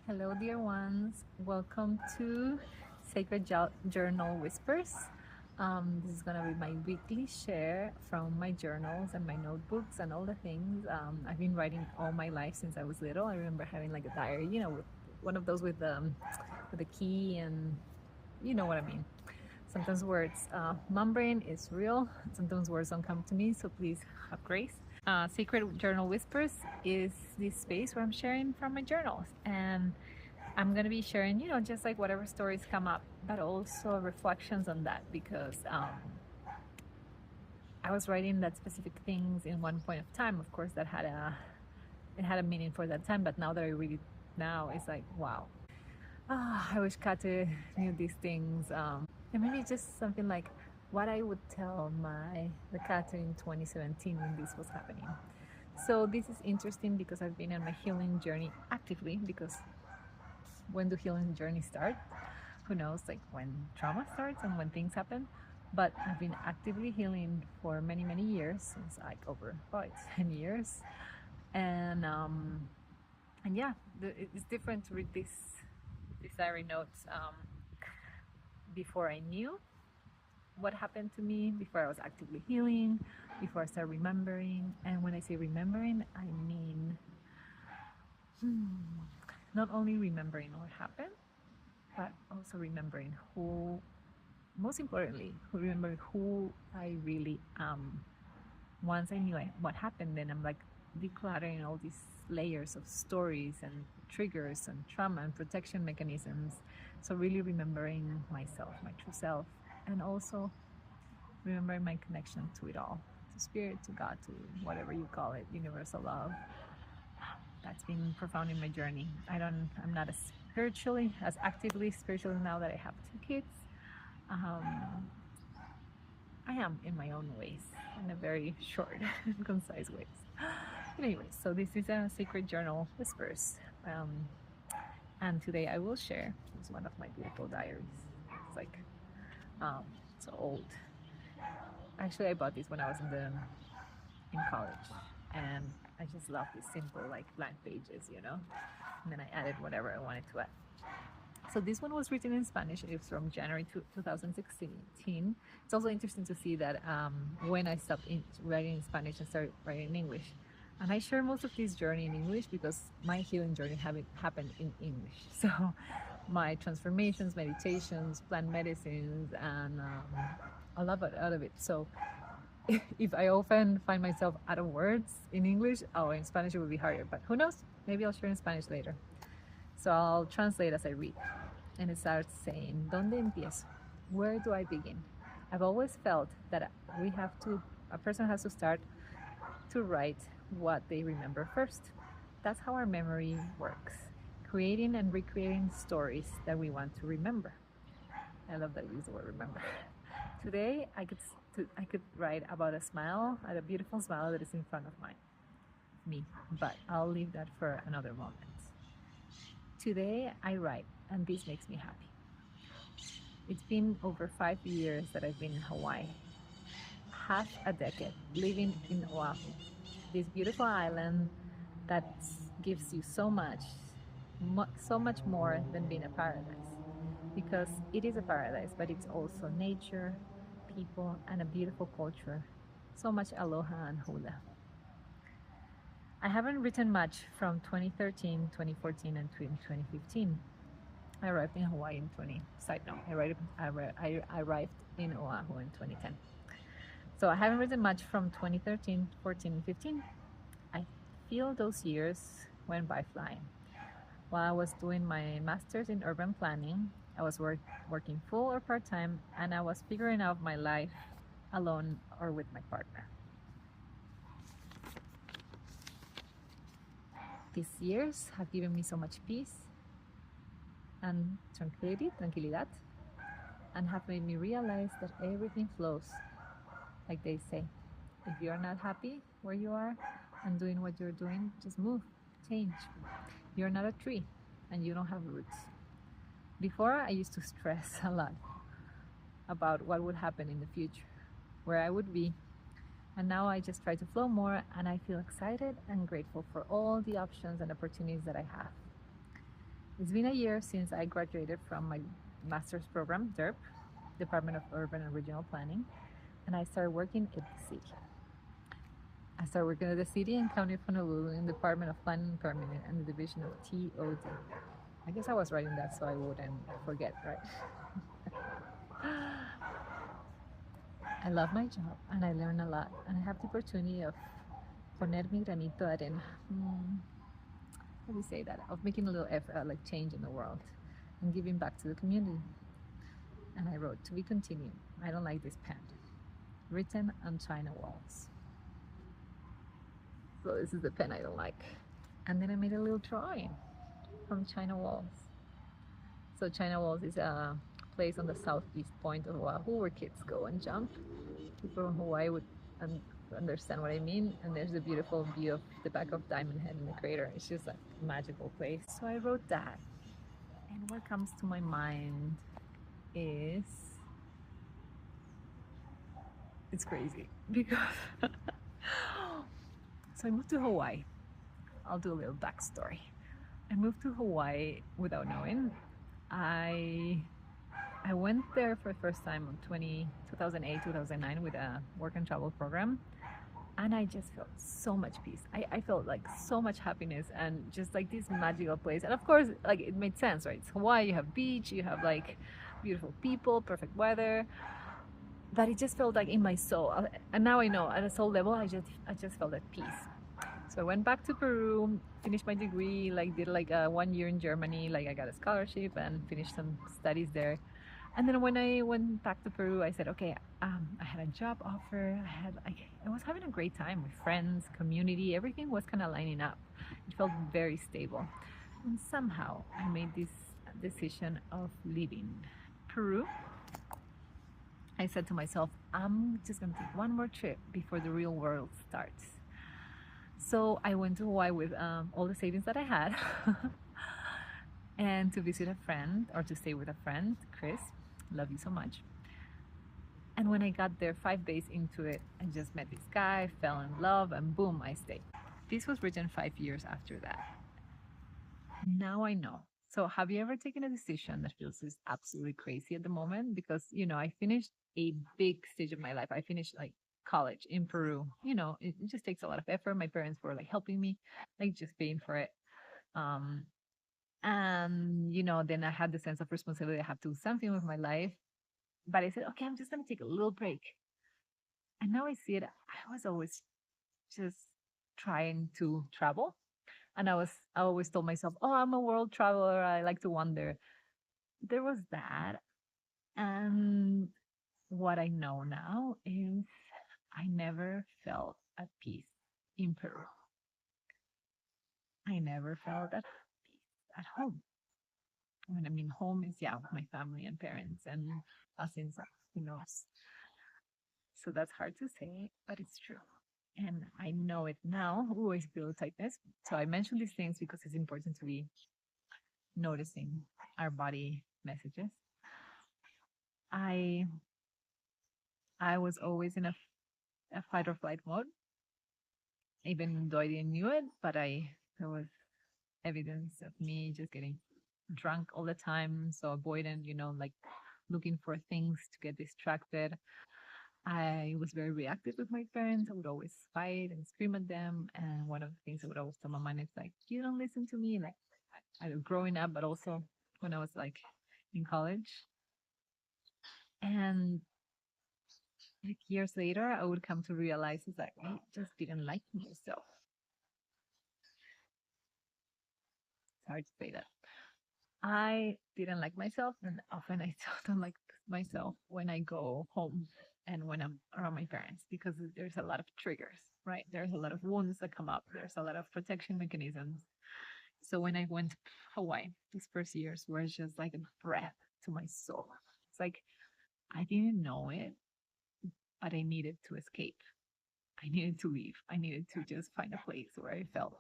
Hello, dear ones. Welcome to Sacred Journal Whispers. This is gonna be my weekly share from my journals and my notebooks and all the things. I've been writing all my life since I was little. I remember having like a diary, with one of those with a key, and you know what I mean. Sometimes words, mom brain is real. Sometimes words don't come to me, so please have grace. Sacred Journal Whispers is this space where I'm sharing from my journals, and I'm gonna be sharing, just like whatever stories come up, but also reflections on that because I was writing that specific things in one point of time. Of course, that had a meaning for that time, but now that I read it now, it's like wow. I wish Kate knew these things. And maybe just something like what I would tell the Kate in 2017 when this was happening. So this is interesting because I've been on my healing journey actively, because when do healing journey start? Who knows, like when trauma starts and when things happen. But I've been actively healing for many, many years, since like over 10 years. And yeah, it's different to read these diary notes before I knew what happened to me, before I was actively healing, before I started remembering. And when I say remembering, I mean not only remembering what happened, but also remembering most importantly, remember who I really am. Once I knew what happened, then I'm like decluttering all these layers of stories and triggers and trauma and protection mechanisms. So really remembering myself, my true self, and also remembering my connection to it all, to spirit, to God, to whatever you call it, universal love. That's been profound in my journey. I'm not as actively spiritual now that I have 2 kids. I am in my own ways, in a very short and concise ways. Anyway, so this is a Sacred Journal Whispers. And today I will share, it's one of my beautiful diaries. It's like, so old. Actually, I bought this when I was in college, and I just love these simple like blank pages, and then I added whatever I wanted to add. So this one was written in Spanish. It's from January 2016. It's also interesting to see that when I stopped writing in Spanish and started writing in English. And I share most of this journey in English because my healing journey happened in English. So my transformations, meditations, plant medicines, and a lot out of it. So if I often find myself out of words in English, in Spanish it would be harder. But who knows? Maybe I'll share in Spanish later. So I'll translate as I read. And it starts saying, Donde empiezo? Where do I begin? I've always felt that a person has to start to write what they remember first. That's how our memory works, creating and recreating stories that we want to remember. I love that I use the word remember. Today, I could write about a beautiful smile that is in front of me, but I'll leave that for another moment. Today, I write, and this makes me happy. It's been over 5 years that I've been in Hawaii. Half a decade living in Oahu, this beautiful island that gives you so much more than being a paradise. Because it is a paradise, but it's also nature, people, and a beautiful culture. So much aloha and hula. I haven't written much from 2013, 2014, and 2015. I arrived in Hawaii in side note, I arrived in Oahu in 2010. So I haven't written much from 2013, 14, and 15. I feel those years went by flying. While I was doing my master's in urban planning, I was working full or part-time, and I was figuring out my life alone or with my partner. These years have given me so much peace and tranquilidad, and have made me realize that everything flows. Like they say, if you're not happy where you are and doing what you're doing, just move, change. You're not a tree and you don't have roots. Before, I used to stress a lot about what would happen in the future, where I would be. And now I just try to flow more, and I feel excited and grateful for all the options and opportunities that I have. It's been a year since I graduated from my master's program, DERP, Department of Urban and Regional Planning, and I started working at the city. I started working at the city and county of Honolulu in the Department of Planning and Permitting and the Division of TOD. I guess I was writing that so I wouldn't forget, right? I love my job and I learn a lot, and I have the opportunity of poner mi granito de arena. How do you say that? Of making a little effort, like change in the world and giving back to the community. And I wrote, to be continued. I don't like this pen. Written on China walls. So this is the pen I don't like. And then I made a little drawing from China walls. So China walls is a place on the southeast point of Oahu where kids go and jump. People from Hawaii would understand what I mean. And there's a beautiful view of the back of Diamond Head in the crater. It's just like a magical place. So I wrote that. And what comes to my mind is it's crazy because so I moved to Hawaii. I'll do a little backstory. I moved to Hawaii without knowing. I went there for the first time in 2008, 2009 with a work and travel program. And I just felt so much peace. I felt like so much happiness and just like this magical place. And of course, like it made sense, right? It's Hawaii, you have beach, you have like beautiful people, perfect weather. But it just felt like in my soul. And now I know at a soul level, I just felt at peace. So I went back to Peru, finished my degree, like did like 1 year in Germany, like I got a scholarship and finished some studies there. And then when I went back to Peru, I said, okay, I had a job offer. I was having a great time with friends, community. Everything was kind of lining up. It felt very stable. And somehow I made this decision of leaving Peru. I said to myself, I'm just going to take one more trip before the real world starts. So I went to Hawaii with all the savings that I had and to visit a friend or to stay with a friend, Chris. Love you so much. And when I got there 5 days into it, I just met this guy, fell in love, and boom, I stayed. This was written 5 years after that. Now I know. So have you ever taken a decision that feels just absolutely crazy at the moment? Because, I finished a big stage of my life. I finished like college in Peru. It just takes a lot of effort. My parents were like helping me, like just paying for it. And then I had the sense of responsibility. I have to do something with my life. But I said, okay, I'm just gonna take a little break. And now I see it. I was always just trying to travel. And I always told myself, oh, I'm a world traveler. I like to wander. There was that. And what I know now is I never felt at peace in Peru. I never felt at peace at home. When I mean home is, yeah, my family and parents and us inside, who knows. So that's hard to say, but it's true. And I know it now. Ooh, I feel tightness. So I mention these things because it's important to be noticing our body messages. I I was always in a fight or flight mode, even though I didn't knew it, but there was evidence of me just getting drunk all the time, so avoidant, like looking for things to get distracted. I was very reactive with my parents. I would always fight and scream at them. And one of the things I would always tell my mom is like, you don't listen to me. Like, I growing up, but also when I was like in college. And like years later, I would come to realize it's like I just didn't like myself. It's hard to say that. I didn't like myself, and often I still don't like myself when I go home and when I'm around my parents because there's a lot of triggers, right? There's a lot of wounds that come up. There's a lot of protection mechanisms. So when I went to Hawaii, these first years were just like a breath to my soul. It's like I didn't know it, but I needed to escape. I needed to leave. I needed to just find a place where I felt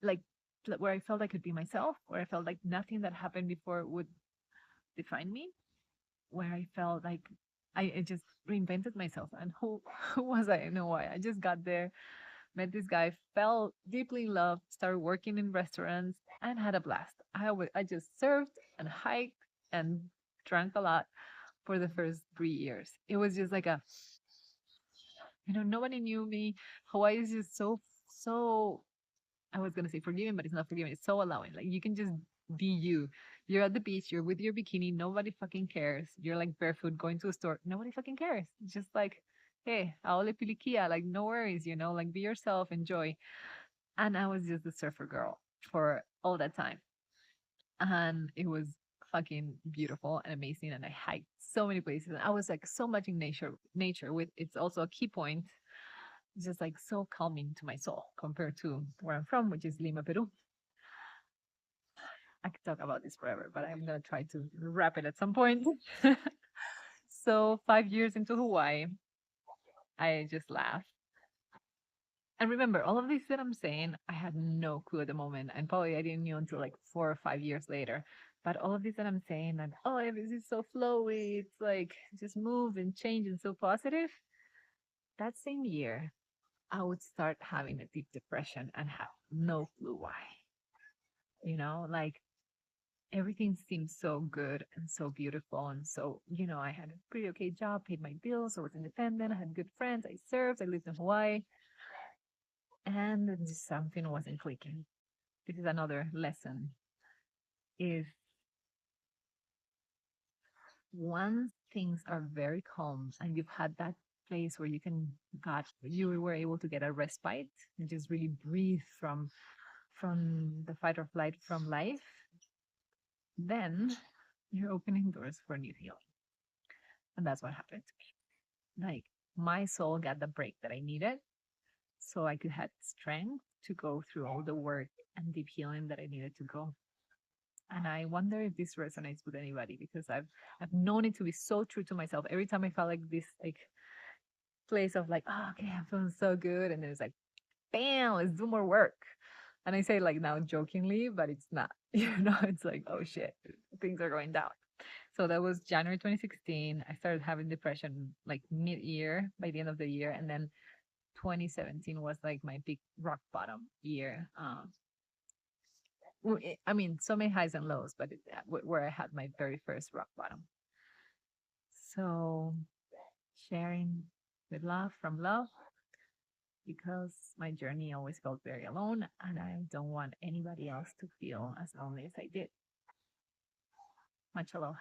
like where I felt I could be myself, where I felt like nothing that happened before would define me, where I felt like I just reinvented myself. And who who was I? I know why. I just got there Met this guy, fell deeply in love, started working in restaurants, and had a blast. I just served and hiked and drank a lot for the first 3 years. It was just like nobody knew me. Hawaii is just so, I was gonna say forgiving, but it's not forgiving. It's so allowing. Like you can just be you. You're at the beach, you're with your bikini, nobody fucking cares. You're like barefoot going to a store, nobody fucking cares. It's just like, hey, aole pilikia, like no worries, like be yourself, enjoy. And I was just a surfer girl for all that time. And it was fucking beautiful and amazing. And I hiked so many places. And I was like so much in nature with it's also a key point. It's just like so calming to my soul compared to where I'm from, which is Lima, Peru. I could talk about this forever, but I'm gonna try to wrap it at some point. So 5 years into Hawaii, I just laughed. And remember, all of this that I'm saying, I had no clue at the moment, and probably I didn't know until like 4 or 5 years later. But all of this that I'm saying, and oh, this is so flowy, it's like just move and change and so positive. That same year, I would start having a deep depression and have no clue why. Like everything seemed so good and so beautiful. And so, I had a pretty okay job, paid my bills, I was independent, I had good friends, I served, I lived in Hawaii, and just something wasn't clicking. This is another lesson is once things are very calm and you've had that place where you were able to get a respite and just really breathe from the fight or flight from life, then you're opening doors for new healing. And that's what happened to me. Like my soul got the break that I needed so I could have strength to go through all the work and deep healing that I needed to go. And I wonder if this resonates with anybody because I've known it to be so true to myself. Every time I felt like this like place of like, oh, okay, I'm feeling so good, and then it's like, bam, let's do more work. And I say like now jokingly, but it's not. It's like, oh shit, things are going down. So that was January 2016. I started having depression like mid-year by the end of the year, and then 2017 was like my big rock bottom year. I mean, so many highs and lows, but where I had my very first rock bottom. So sharing with love from love because my journey always felt very alone and I don't want anybody else to feel as lonely as I did. Much aloha.